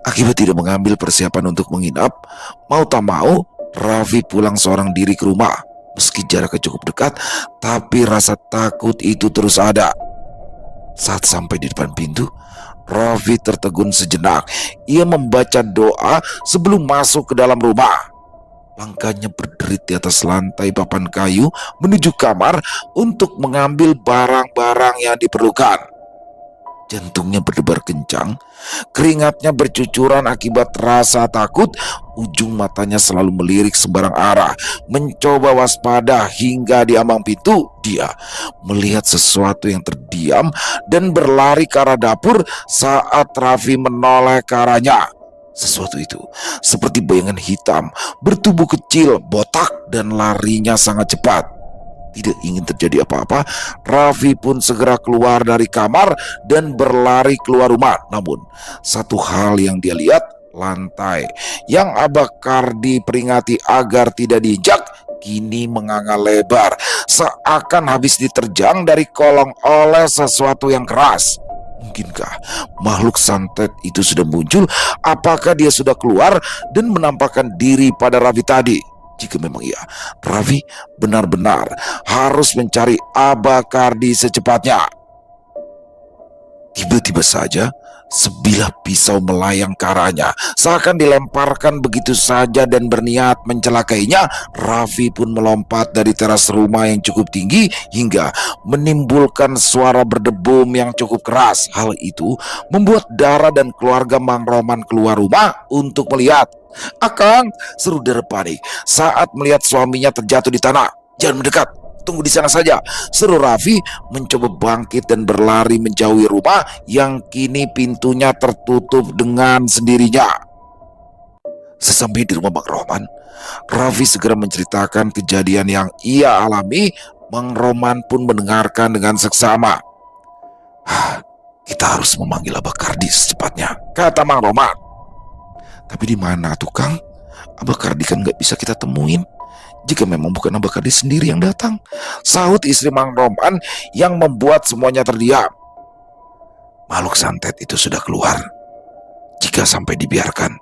Akibat tidak mengambil persiapan untuk menginap, mau tak mau Raffi pulang seorang diri ke rumah. Meski jaraknya cukup dekat, tapi rasa takut itu terus ada. Saat sampai di depan pintu, Raffi tertegun sejenak. Ia membaca doa sebelum masuk ke dalam rumah. Langkahnya berderit di atas lantai papan kayu menuju kamar untuk mengambil barang-barang yang diperlukan. Jantungnya berdebar kencang, keringatnya bercucuran akibat rasa takut. Ujung matanya selalu melirik sembarang arah, mencoba waspada. Hingga di ambang pintu, dia melihat sesuatu yang terdiam dan berlari ke arah dapur saat Raffi menoleh ke arahnya. Sesuatu itu seperti bayangan hitam, bertubuh kecil, botak, dan larinya sangat cepat. Tidak ingin terjadi apa-apa, Raffi pun segera keluar dari kamar dan berlari keluar rumah. Namun, satu hal yang dia lihat, lantai yang Abakardi peringati agar tidak diinjak kini menganga lebar, seakan habis diterjang dari kolong oleh sesuatu yang keras. Mungkinkah makhluk santet itu sudah muncul? Apakah dia sudah keluar dan menampakkan diri pada Raffi tadi? Jika memang iya, Raffi benar-benar harus mencari Abakardi secepatnya. Tiba-tiba saja, sebilah pisau melayang ke arahnya, seakan dilemparkan begitu saja dan berniat mencelakainya. Raffi pun melompat dari teras rumah yang cukup tinggi hingga menimbulkan suara berdebum yang cukup keras. Hal itu membuat Dara dan keluarga Mang Roman keluar rumah untuk melihat. "Akang!" seru Dara panik saat melihat suaminya terjatuh di tanah. "Jangan mendekat, tunggu di sana saja," seru Raffi mencoba bangkit dan berlari menjauhi rumah yang kini pintunya tertutup dengan sendirinya. Sesampai di rumah Mang Roman, Raffi segera menceritakan kejadian yang ia alami. Mang Roman pun mendengarkan dengan seksama. "Kita harus memanggil Abakardi secepatnya," kata Mang Roman. "Tapi di mana tuh, Kang? Abakardi kan nggak bisa kita temuin. Jika memang bukan Abakardi sendiri yang datang," sahut istri Mang Roman yang membuat semuanya terdiam. "Makhluk santet itu sudah keluar. Jika sampai dibiarkan,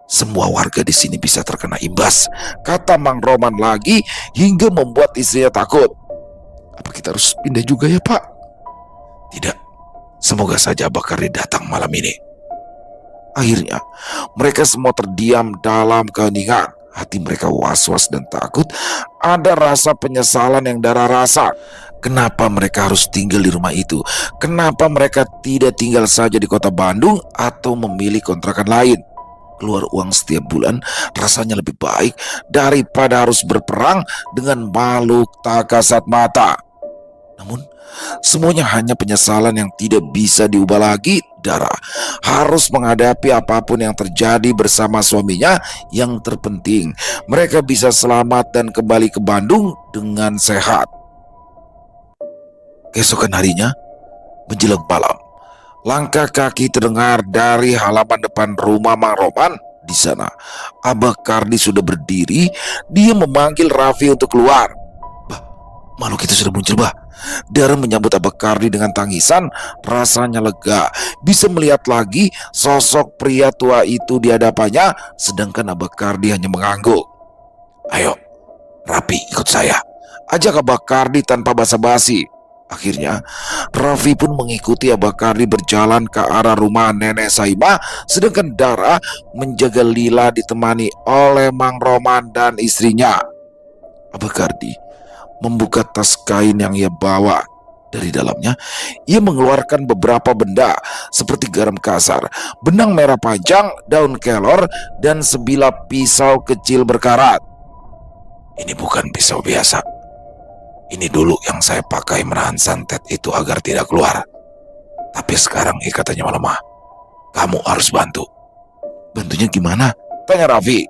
semua warga di sini bisa terkena imbas," kata Mang Roman lagi hingga membuat istrinya takut. "Apa kita harus pindah juga ya, Pak?" "Tidak. Semoga saja Abakardi datang malam ini." Akhirnya, mereka semua terdiam dalam keheningan. Hati mereka was-was dan takut. Ada rasa penyesalan yang Dara rasa. Kenapa mereka harus tinggal di rumah itu? Kenapa mereka tidak tinggal saja di kota Bandung atau memilih kontrakan lain? Keluar uang setiap bulan rasanya lebih baik daripada harus berperang dengan makhluk tak kasat mata. Namun, semuanya hanya penyesalan yang tidak bisa diubah lagi. Dara harus menghadapi apapun yang terjadi bersama suaminya. Yang terpenting, mereka bisa selamat dan kembali ke Bandung dengan sehat. Keesokan harinya, menjelang malam, langkah kaki terdengar dari halaman depan rumah Mang Roman. Di sana, Abah Kardi sudah berdiri. Dia memanggil Raffi untuk keluar. Bah, makhluk itu sudah muncul, Bah. Dara menyambut Abah Kardi dengan tangisan. Rasanya lega bisa melihat lagi sosok pria tua itu di hadapannya, sedangkan Abah Kardi hanya mengangguk. Ayo, Raffi, ikut saya, ajak Abah Kardi tanpa basa-basi. Akhirnya, Raffi pun mengikuti Abah Kardi berjalan ke arah rumah Nenek Saima, sedangkan Dara menjaga Lila ditemani oleh Mang Roman dan istrinya. Abah Kardi membuka tas kain yang ia bawa. Dari dalamnya, ia mengeluarkan beberapa benda seperti garam kasar, benang merah panjang, daun kelor, dan sebilah pisau kecil berkarat. Ini bukan pisau biasa. Ini dulu yang saya pakai menahan santet itu agar tidak keluar. Tapi sekarang ikatannya melemah. Kamu harus bantu. Bantunya gimana? Tanya Raffi.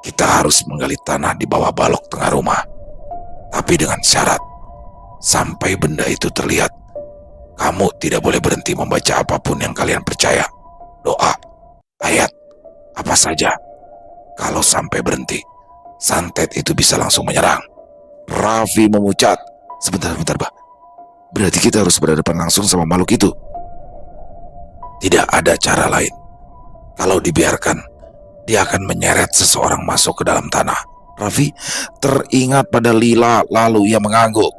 Kita harus menggali tanah di bawah balok tengah rumah. Tapi dengan syarat, sampai benda itu terlihat, kamu tidak boleh berhenti membaca apapun yang kalian percaya. Doa, ayat, apa saja. Kalau sampai berhenti, santet itu bisa langsung menyerang. Raffi memucat. Sebentar, Bah. Berarti kita harus berhadapan langsung sama makhluk itu. Tidak ada cara lain. Kalau dibiarkan, dia akan menyeret seseorang masuk ke dalam tanah. Raffi teringat pada Lila, lalu ia mengangguk.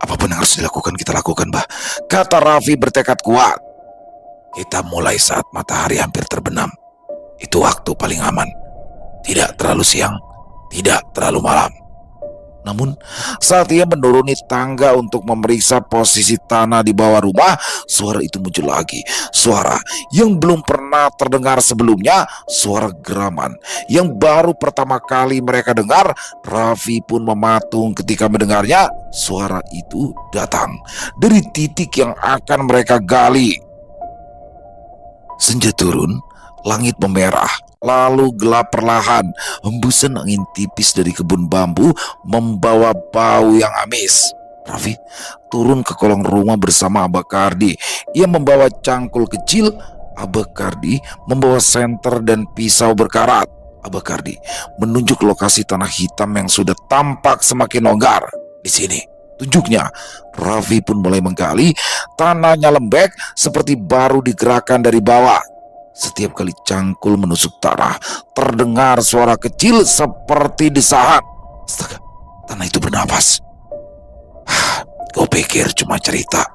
Apapun yang harus dilakukan, kita lakukan, Bah. Kata Raffi bertekad kuat. Kita mulai saat matahari hampir terbenam. Itu waktu paling aman. Tidak terlalu siang, tidak terlalu malam. Namun, saat ia menuruni tangga untuk memeriksa posisi tanah di bawah rumah, suara itu muncul lagi. Suara yang belum pernah terdengar sebelumnya, suara geraman yang baru pertama kali mereka dengar. Raffi pun mematung ketika mendengarnya. Suara itu datang dari titik yang akan mereka gali. Senja turun, langit memerah, lalu gelap perlahan. Hembusan angin tipis dari kebun bambu membawa bau yang amis. Raffi turun ke kolong rumah bersama Abah Kardi. Ia membawa cangkul kecil. Abah Kardi membawa senter dan pisau berkarat. Abah Kardi menunjuk lokasi tanah hitam yang sudah tampak semakin longgar. Di sini, tunjuknya. Raffi pun mulai menggali. Tanahnya lembek seperti baru digerakkan dari bawah. Setiap kali cangkul menusuk tanah, terdengar suara kecil seperti desahan. Astaga, tanah itu bernapas. Kau pikir cuma cerita,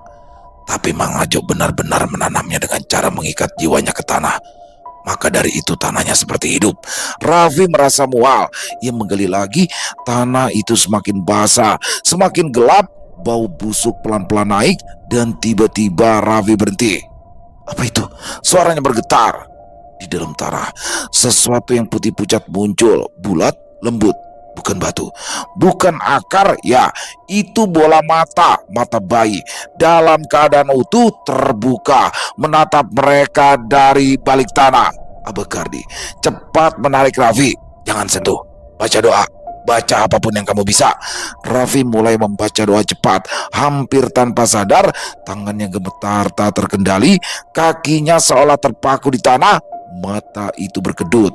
tapi Mang Ajo benar-benar menanamnya dengan cara mengikat jiwanya ke tanah. Maka dari itu tanahnya seperti hidup. Raffi merasa mual. Ia menggali lagi. Tanah itu semakin basah, semakin gelap. Bau busuk pelan-pelan naik, dan tiba-tiba Raffi berhenti. Apa itu? Suaranya bergetar. Di dalam tanah, sesuatu yang putih pucat muncul, bulat, lembut. Bukan batu, bukan akar, ya, itu bola mata, mata bayi, dalam keadaan utuh terbuka, menatap mereka dari balik tanah. Abah Kardi cepat menarik Raffi. Jangan sentuh, baca doa. Baca apapun yang kamu bisa. Raffi mulai membaca doa cepat. Hampir tanpa sadar, tangannya gemetar tak terkendali. Kakinya seolah terpaku di tanah. Mata itu berkedut.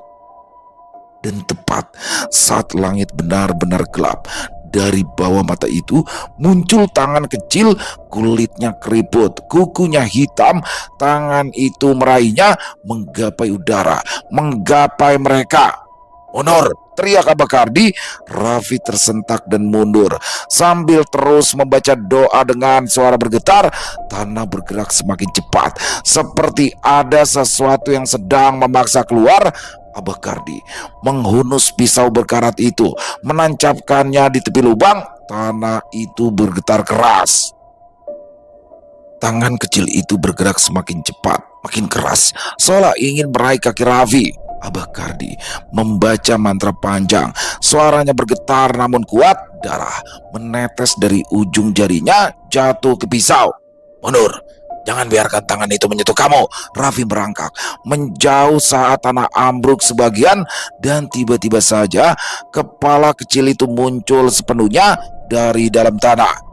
Dan tepat saat langit benar-benar gelap, dari bawah mata itu muncul tangan kecil. Kulitnya keriput, kukunya hitam. Tangan itu meraihnya, menggapai udara, menggapai mereka. Mundur, teriak Abah Kardi. Raffi tersentak dan mundur sambil terus membaca doa dengan suara bergetar. Tanah bergerak semakin cepat, seperti ada sesuatu yang sedang memaksa keluar. Abah Kardi menghunus pisau berkarat itu, menancapkannya di tepi lubang. Tanah itu bergetar keras. Tangan kecil itu bergerak semakin cepat, makin keras, seolah ingin meraih kaki Raffi. Abah Kardi membaca mantra panjang. Suaranya bergetar namun kuat. Darah menetes dari ujung jarinya jatuh ke pisau. "Mundur, jangan biarkan tangan itu menyentuh kamu." Raffi merangkak menjauh saat tanah ambruk sebagian, dan tiba-tiba saja kepala kecil itu muncul sepenuhnya dari dalam tanah.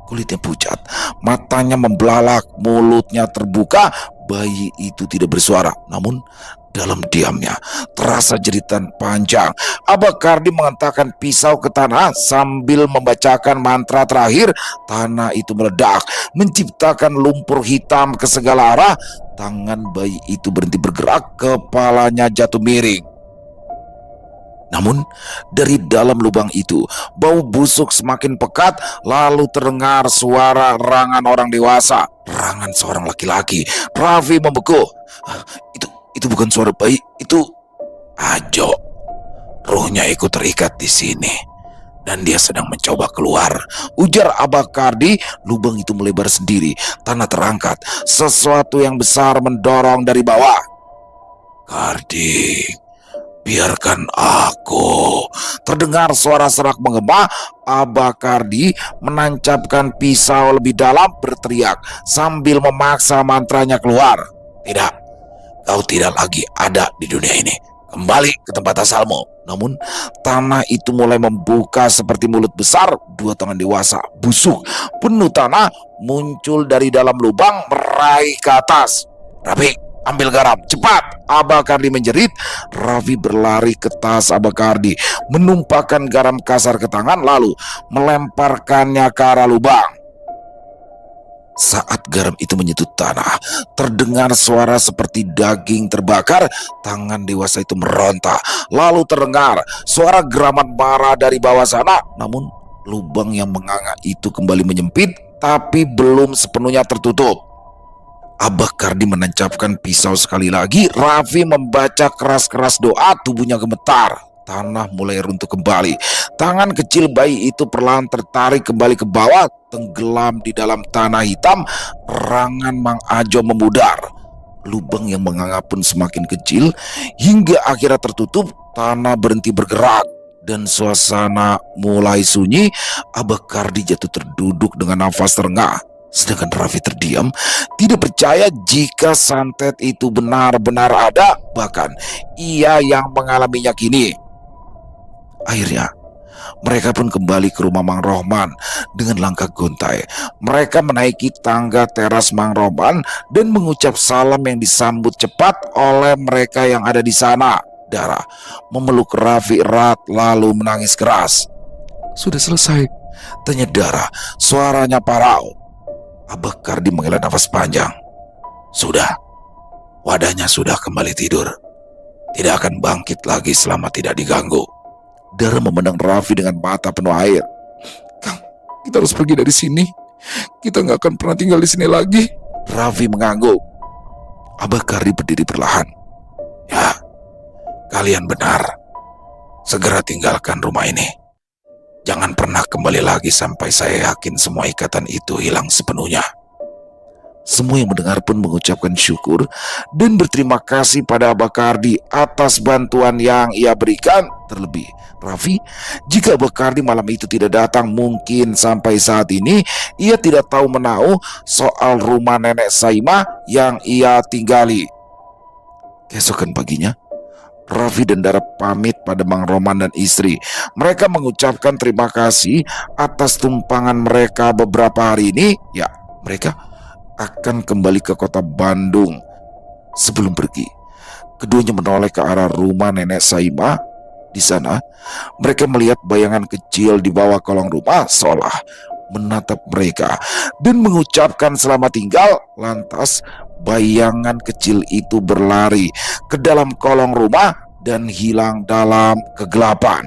Kulitnya pucat, matanya membelalak, mulutnya terbuka. Bayi itu tidak bersuara, namun dalam diamnya terasa jeritan panjang. Abah Kardi mengentakkan pisau ke tanah sambil membacakan mantra terakhir. Tanah itu meledak, menciptakan lumpur hitam ke segala arah. Tangan bayi itu berhenti bergerak, kepalanya jatuh miring. Namun dari dalam lubang itu bau busuk semakin pekat, lalu terdengar suara rangan orang dewasa, rangan seorang laki-laki. Raffi membeku. Itu bukan suara bayi, itu Ajo. Ruhnya ikut terikat di sini dan dia sedang mencoba keluar, ujar Abah Kardi. Lubang itu melebar sendiri, tanah terangkat, sesuatu yang besar mendorong dari bawah. "Kardi, biarkan aku," terdengar suara serak menggema. Abah Kardi menancapkan pisau lebih dalam, berteriak sambil memaksa mantranya keluar. "Tidak, kau tidak lagi ada di dunia ini. Kembali ke tempat asalmu." Namun tanah itu mulai membuka seperti mulut besar. Dua tangan dewasa, busuk, penuh tanah, muncul dari dalam lubang meraih ke atas. "Raffi, ambil garam, cepat!" Abah Kardi menjerit. Raffi berlari ke tas Abah Kardi, menumpahkan garam kasar ke tangan, lalu melemparkannya ke arah lubang. Saat garam itu menyentuh tanah, terdengar suara seperti daging terbakar. Tangan dewasa itu meronta, lalu terdengar suara geraman marah dari bawah sana. Namun lubang yang menganga itu kembali menyempit, tapi belum sepenuhnya tertutup. Abah Kardi menancapkan pisau sekali lagi. Raffi membaca keras-keras doa, tubuhnya gemetar. Tanah mulai runtuh kembali. Tangan kecil bayi itu perlahan tertarik kembali ke bawah, tenggelam di dalam tanah hitam. Rangan Mang Ajo memudar. Lubang yang menganga pun semakin kecil hingga akhirnya tertutup. Tanah berhenti bergerak dan suasana mulai sunyi. Abah Kardi jatuh terduduk dengan nafas terengah, sedangkan Raffi terdiam, tidak percaya jika santet itu benar-benar ada, bahkan ia yang mengalaminya kini. Akhirnya mereka pun kembali ke rumah Mang Rohman dengan langkah gontai. Mereka menaiki tangga teras Mang Rohman dan mengucap salam yang disambut cepat oleh mereka yang ada di sana. Dara memeluk Raffi erat lalu menangis keras. "Sudah selesai?" tanya Dara, suaranya parau. Abah Kardi menghela nafas panjang. "Sudah, wadahnya sudah kembali tidur. Tidak akan bangkit lagi selama tidak diganggu." Dara memandang Raffi dengan mata penuh air. "Kang, kita harus pergi dari sini. Kita nggak akan pernah tinggal di sini lagi." Raffi mengangguk. Abah Kardi berdiri perlahan. "Ya, kalian benar. Segera tinggalkan rumah ini. Jangan pernah kembali lagi sampai saya yakin semua ikatan itu hilang sepenuhnya." Semua yang mendengar pun mengucapkan syukur dan berterima kasih pada Abah Kardi atas bantuan yang ia berikan. Terlebih Raffi, jika Abah Kardi malam itu tidak datang, mungkin sampai saat ini ia tidak tahu menahu soal rumah nenek Saimah yang ia tinggali. Keesokan paginya, Raffi dan Dara pamit pada Mang Roman dan istri. Mereka mengucapkan terima kasih atas tumpangan mereka beberapa hari ini. Ya, mereka akan kembali ke kota Bandung. Sebelum pergi, keduanya menoleh ke arah rumah nenek Saimah. Di sana, mereka melihat bayangan kecil di bawah kolong rumah seolah menatap mereka dan mengucapkan selamat tinggal. Lantas, bayangan kecil itu berlari ke dalam kolong rumah dan hilang dalam kegelapan.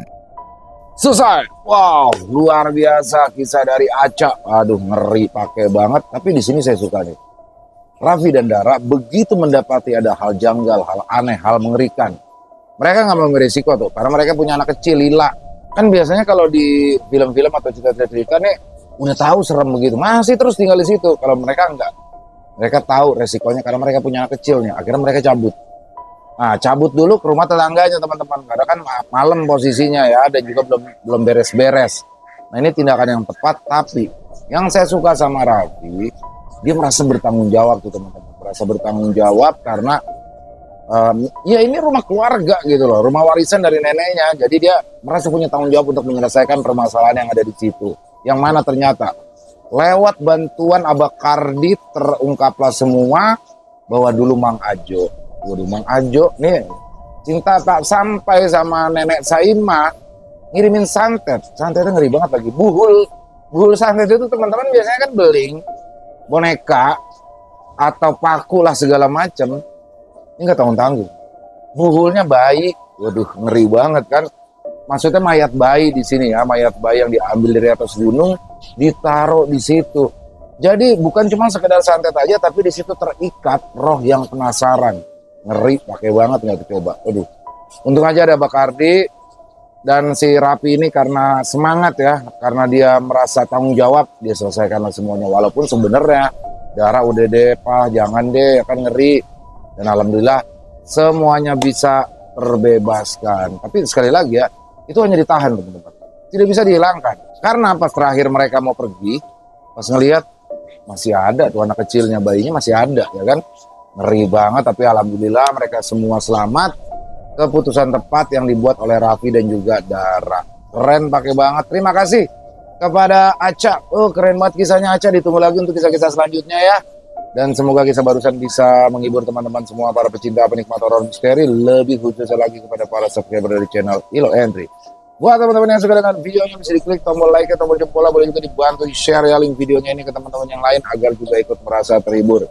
Selesai. Wow, luar biasa kisah dari Aca. Aduh, ngeri pakai banget. Tapi di sini saya suka nih. Raffi dan Dara begitu mendapati ada hal janggal, hal aneh, hal mengerikan. Mereka nggak mau beresiko tuh, karena mereka punya anak kecil, Lila. Kan biasanya kalau di film-film atau cerita-cerita nih, udah tahu serem begitu, masih terus tinggal di situ. Kalau mereka enggak, mereka tahu resikonya karena mereka punya anak kecilnya. Akhirnya mereka cabut. Nah, cabut dulu ke rumah tetangganya teman-teman. Karena kan malam posisinya ya, dan juga belum beres-beres. Nah ini tindakan yang tepat, tapi yang saya suka sama Raffi, dia merasa bertanggung jawab tuh teman-teman. Merasa bertanggung jawab karena ya ini rumah keluarga gitu loh, rumah warisan dari neneknya. Jadi dia merasa punya tanggung jawab untuk menyelesaikan permasalahan yang ada di situ. Yang mana ternyata lewat bantuan Abah Kardi terungkaplah semua bahwa dulu Mang Ajo, waduh Mang Ajo nih cinta tak sampai sama nenek Saima, ngirimin santet. Santetnya ngeri banget lagi. Buhul santet itu teman-teman biasanya kan beling, boneka atau paku lah segala macam. Ini nggak tanggung-tanggung. Buhulnya bayi, waduh ngeri banget kan. Maksudnya mayat bayi di sini ya, mayat bayi yang diambil dari atas gunung, ditaruh di situ. Jadi bukan cuma sekedar santet aja, tapi di situ terikat roh yang penasaran. Ngeri, pakai banget nggak tuh coba. Waduh, untung aja ada Bakardi dan si Raffi ini karena semangat ya, karena dia merasa tanggung jawab, dia selesaikanlah semuanya. Walaupun sebenarnya darah udah deh, Pak, jangan deh, akan ngeri. Dan alhamdulillah semuanya bisa terbebaskan. Tapi sekali lagi ya, itu hanya ditahan teman-teman, tidak bisa dihilangkan. Karena pas terakhir mereka mau pergi, pas ngelihat masih ada tuh anak kecilnya, bayinya masih ada ya kan, ngeri banget. Tapi alhamdulillah mereka semua selamat. Keputusan tepat yang dibuat oleh Raffi dan juga Dara, keren, pakai banget. Terima kasih kepada Aca, keren banget kisahnya Aca. Ditunggu lagi untuk kisah-kisah selanjutnya ya. Dan semoga kisah barusan bisa menghibur teman-teman semua para pecinta penikmat horor misteri, lebih khususnya lagi kepada para subscriber dari channel Ilo Entry. Buat teman-teman yang suka dengan videonya, bisa diklik tombol like, tombol jempol, boleh juga dibantu share ya link videonya ini ke teman-teman yang lain agar juga ikut merasa terhibur.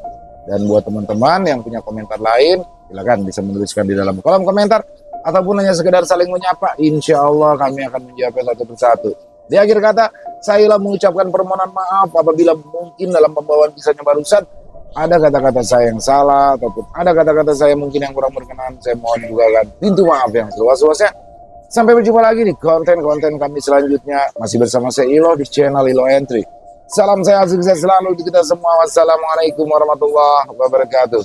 Dan buat teman-teman yang punya komentar lain, silakan bisa menuliskan di dalam kolom komentar ataupun hanya sekedar saling menyapa. Insya Allah kami akan menjawabnya satu persatu. Di akhir kata, saya mengucapkan permohonan maaf apabila mungkin dalam pembawaan kisahnya barusan ada kata-kata saya yang salah ataupun ada kata-kata saya mungkin yang kurang berkenan. Saya mohon juga kan pintu maaf yang seluas-luasnya. Sampai berjumpa lagi di konten-konten kami selanjutnya. Masih bersama saya Ilo di channel Ilo Entry. Salam sehat sukses selalu di kita semua. Wassalamualaikum warahmatullahi wabarakatuh.